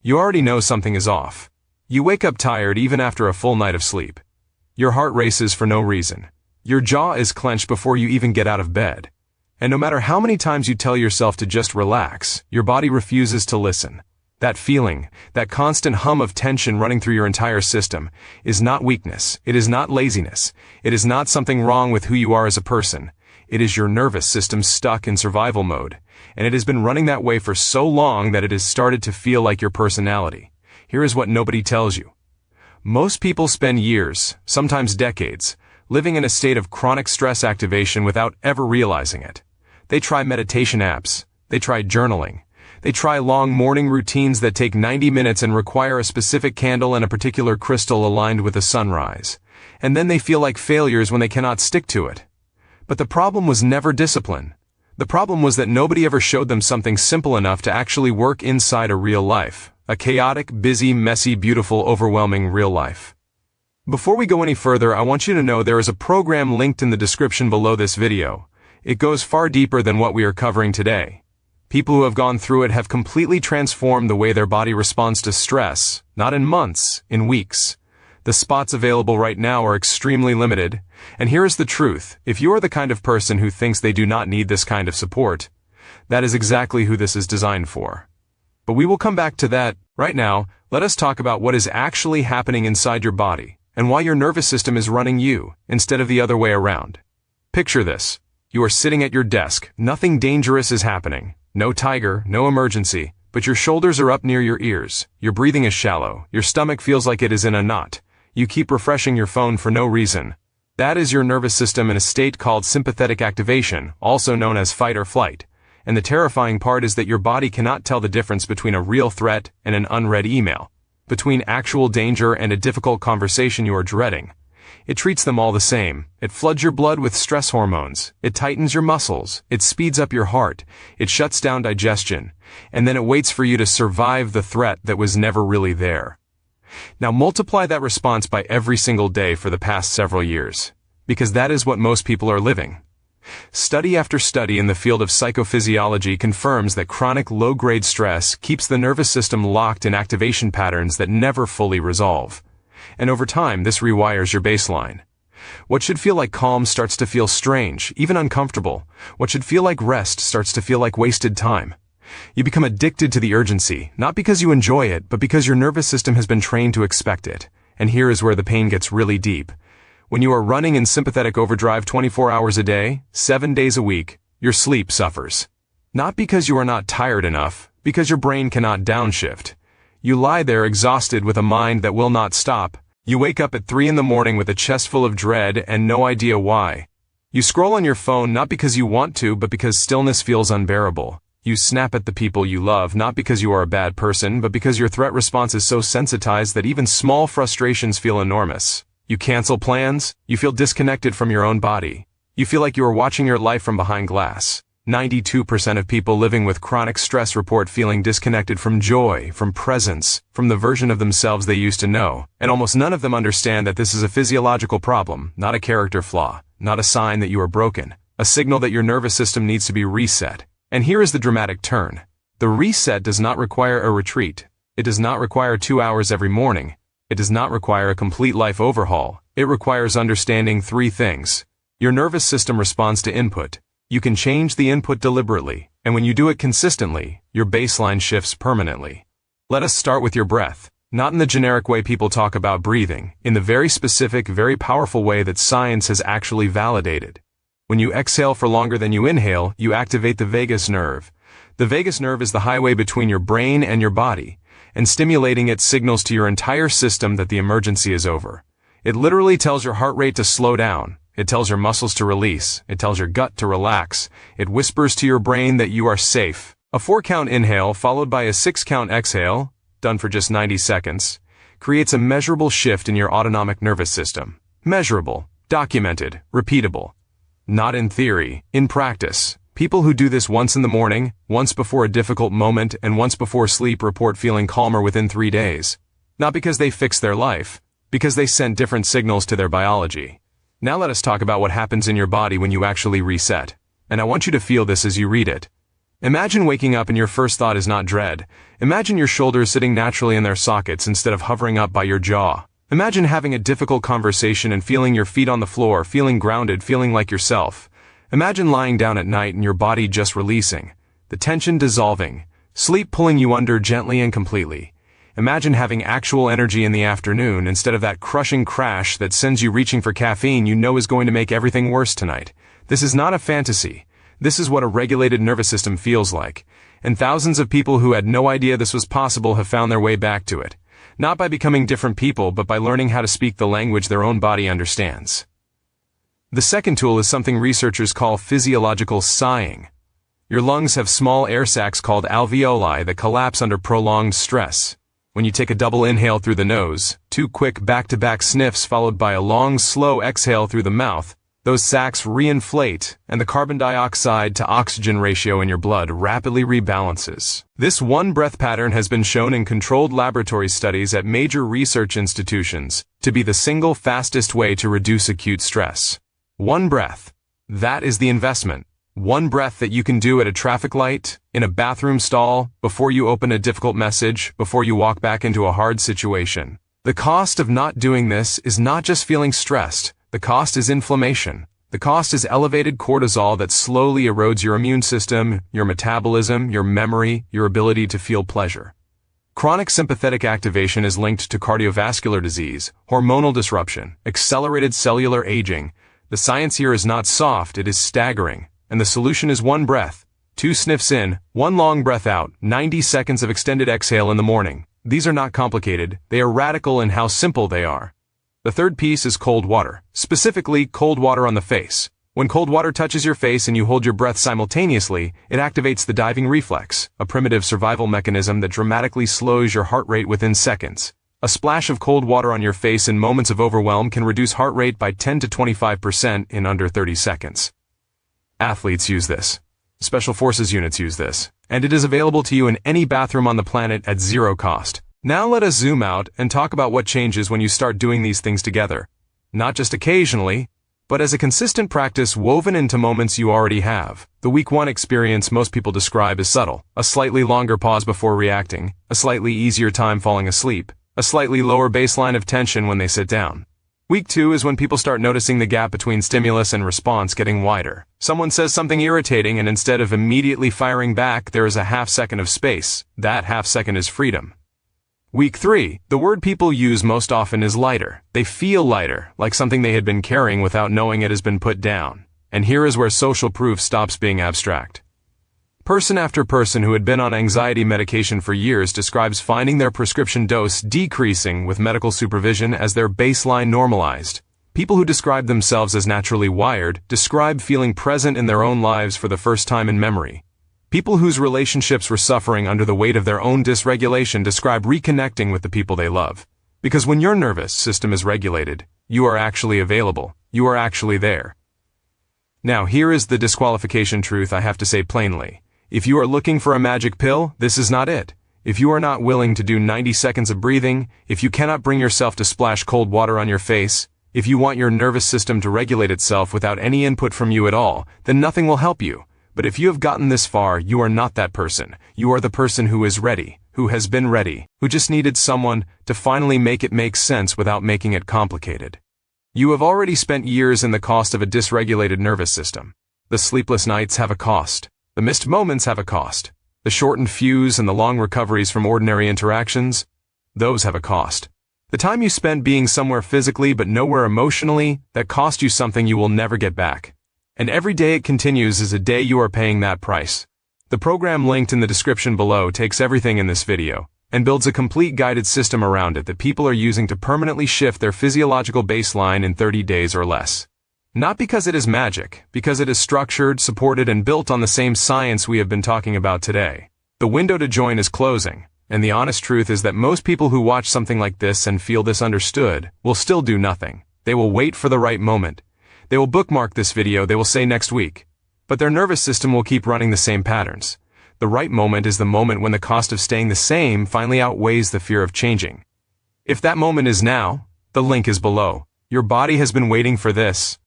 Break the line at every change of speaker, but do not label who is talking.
You already know something is off. You wake up tired even after a full night of sleep. Your heart races for no reason. Your jaw is clenched before you even get out of bed. And no matter how many times you tell yourself to just relax, your body refuses to listen. That feeling, that constant hum of tension running through your entire system, is not weakness, it is not laziness, it is not something wrong with who you are as a person. It is your nervous system stuck in survival mode, and it has been running that way for so long that it has started to feel like your personality. Here is what nobody tells you. Most people spend years, sometimes decades, living in a state of chronic stress activation without ever realizing it. They try meditation apps, they try journaling, they try long morning routines that take 90 minutes and require a specific candle and a particular crystal aligned with the sunrise. And then they feel like failures when they cannot stick to it. But the problem was never discipline. The problem was that nobody ever showed them something simple enough to actually work inside a real life. A chaotic, busy, messy, beautiful, overwhelming real life. Before we go any further, I want you to know there is a program linked in the description below this video. It goes far deeper than what we are covering today. People who have gone through it have completely transformed the way their body responds to stress, not in months, in weeks. The spots available right now are extremely limited, and here is the truth. If you are the kind of person who thinks they do not need this kind of support, that is exactly who this is designed for. But we will come back to that. Right now, let us talk about what is actually happening inside your body, and why your nervous system is running you, instead of the other way around. Picture this. You are sitting at your desk, nothing dangerous is happening, no tiger, no emergency, but your shoulders are up near your ears, your breathing is shallow, your stomach feels like it is in a knot, you keep refreshing your phone for no reason. That is your nervous system in a state called sympathetic activation, also known as fight or flight. And the terrifying part is that your body cannot tell the difference between a real threat and an unread email, between actual danger and a difficult conversation you are dreading. It treats them all the same. It floods your blood with stress hormones. It tightens your muscles. It speeds up your heart. It shuts down digestion. And then it waits for you to survive the threat that was never really there. Now multiply that response by every single day for the past several years, because that is what most people are living. Study after study in the field of psychophysiology confirms that chronic low-grade stress keeps the nervous system locked in activation patterns that never fully resolve. And over time, this rewires your baseline. What should feel like calm starts to feel strange, even uncomfortable. What should feel like rest starts to feel like wasted time. You become addicted to the urgency, not because you enjoy it, but because your nervous system has been trained to expect it. And here is where the pain gets really deep. When you are running in sympathetic overdrive 24 hours a day, 7 days a week, your sleep suffers. Not because you are not tired enough, because your brain cannot downshift. You lie there exhausted with a mind that will not stop. You wake up at 3 in the morning with a chest full of dread and no idea why. You scroll on your phone not because you want to, but because stillness feels unbearable. You snap at the people you love not because you are a bad person, but because your threat response is so sensitized that even small frustrations feel enormous. You cancel plans, you feel disconnected from your own body. You feel like you are watching your life from behind glass. 92% of people living with chronic stress report feeling disconnected from joy, from presence, from the version of themselves they used to know, and almost none of them understand that this is a physiological problem, not a character flaw, not a sign that you are broken, a signal that your nervous system needs to be reset. And here is the dramatic turn. The reset does not require a retreat. It does not require 2 hours every morning. It does not require a complete life overhaul. It requires understanding 3 things. Your nervous system responds to input. You can change the input deliberately, and when you do it consistently, your baseline shifts permanently. Let us start with your breath. Not in the generic way people talk about breathing, in the very specific, very powerful way that science has actually validated. When you exhale for longer than you inhale, you activate the vagus nerve. The vagus nerve is the highway between your brain and your body, and stimulating it signals to your entire system that the emergency is over. It literally tells your heart rate to slow down. It tells your muscles to release. It tells your gut to relax. It whispers to your brain that you are safe. A 4-count inhale followed by a 6-count exhale, done for just 90 seconds, creates a measurable shift in your autonomic nervous system. Measurable, documented, repeatable. Not in theory, in practice. People who do this once in the morning, once before a difficult moment, and once before sleep report feeling calmer within 3 days. Not because they fixed their life, because they sent different signals to their biology. Now let us talk about what happens in your body when you actually reset. And I want you to feel this as you read it. Imagine waking up and your first thought is not dread. Imagine your shoulders sitting naturally in their sockets instead of hovering up by your jaw. Imagine having a difficult conversation and feeling your feet on the floor, feeling grounded, feeling like yourself. Imagine lying down at night and your body just releasing, the tension dissolving, sleep pulling you under gently and completely. Imagine having actual energy in the afternoon instead of that crushing crash that sends you reaching for caffeine you know is going to make everything worse tonight. This is not a fantasy. This is what a regulated nervous system feels like. And thousands of people who had no idea this was possible have found their way back to it. Not by becoming different people, but by learning how to speak the language their own body understands. The second tool is something researchers call physiological sighing. Your lungs have small air sacs called alveoli that collapse under prolonged stress. When you take a double inhale through the nose, 2 quick back-to-back sniffs followed by a long, slow exhale through the mouth, those sacs reinflate, and the carbon dioxide to oxygen ratio in your blood rapidly rebalances. This one breath pattern has been shown in controlled laboratory studies at major research institutions to be the single fastest way to reduce acute stress. One breath. That is the investment. One breath that you can do at a traffic light, in a bathroom stall, before you open a difficult message, before you walk back into a hard situation. The cost of not doing this is not just feeling stressed. The cost is inflammation. The cost is elevated cortisol that slowly erodes your immune system, your metabolism, your memory, your ability to feel pleasure. Chronic sympathetic activation is linked to cardiovascular disease, hormonal disruption, accelerated cellular aging. The science here is not soft, it is staggering. And the solution is one breath. 2 sniffs in, 1 long breath out, 90 seconds of extended exhale in the morning. These are not complicated, they are radical in how simple they are. The third piece is cold water, specifically cold water on the face. When cold water touches your face and you hold your breath simultaneously, it activates the diving reflex, a primitive survival mechanism that dramatically slows your heart rate within seconds. A splash of cold water on your face in moments of overwhelm can reduce heart rate by 10 to 25% in under 30 seconds. Athletes use this. Special forces units use this. And it is available to you in any bathroom on the planet at zero cost. Now let us zoom out and talk about what changes when you start doing these things together. Not just occasionally, but as a consistent practice woven into moments you already have. The week 1 experience most people describe as subtle. A slightly longer pause before reacting, a slightly easier time falling asleep, a slightly lower baseline of tension when they sit down. Week 2 is when people start noticing the gap between stimulus and response getting wider. Someone says something irritating and instead of immediately firing back, there is a half second of space. That half second is freedom. Week 3, the word people use most often is lighter. They feel lighter, like something they had been carrying without knowing it has been put down. And here is where social proof stops being abstract. Person after person who had been on anxiety medication for years describes finding their prescription dose decreasing with medical supervision as their baseline normalized. People who describe themselves as naturally wired describe feeling present in their own lives for the first time in memory. People whose relationships were suffering under the weight of their own dysregulation describe reconnecting with the people they love. Because when your nervous system is regulated, you are actually available. You are actually there. Now here is the disqualification truth I have to say plainly. If you are looking for a magic pill, this is not it. If you are not willing to do 90 seconds of breathing, if you cannot bring yourself to splash cold water on your face, if you want your nervous system to regulate itself without any input from you at all, then nothing will help you. But if you have gotten this far, you are not that person. You are the person who is ready, who has been ready, who just needed someone to finally make it make sense without making it complicated. You have already spent years in the cost of a dysregulated nervous system. The sleepless nights have a cost. The missed moments have a cost. The shortened fuse and the long recoveries from ordinary interactions, those have a cost. The time you spent being somewhere physically but nowhere emotionally, that cost you something you will never get back. And every day it continues is a day you are paying that price. The program linked in the description below takes everything in this video and builds a complete guided system around it that people are using to permanently shift their physiological baseline in 30 days or less. Not because it is magic, because it is structured, supported, and built on the same science we have been talking about today. The window to join is closing, and the honest truth is that most people who watch something like this and feel this understood will still do nothing. They will wait for the right moment. They will bookmark this video, they will say next week. But their nervous system will keep running the same patterns. The right moment is the moment when the cost of staying the same finally outweighs the fear of changing. If that moment is now, the link is below. Your body has been waiting for this.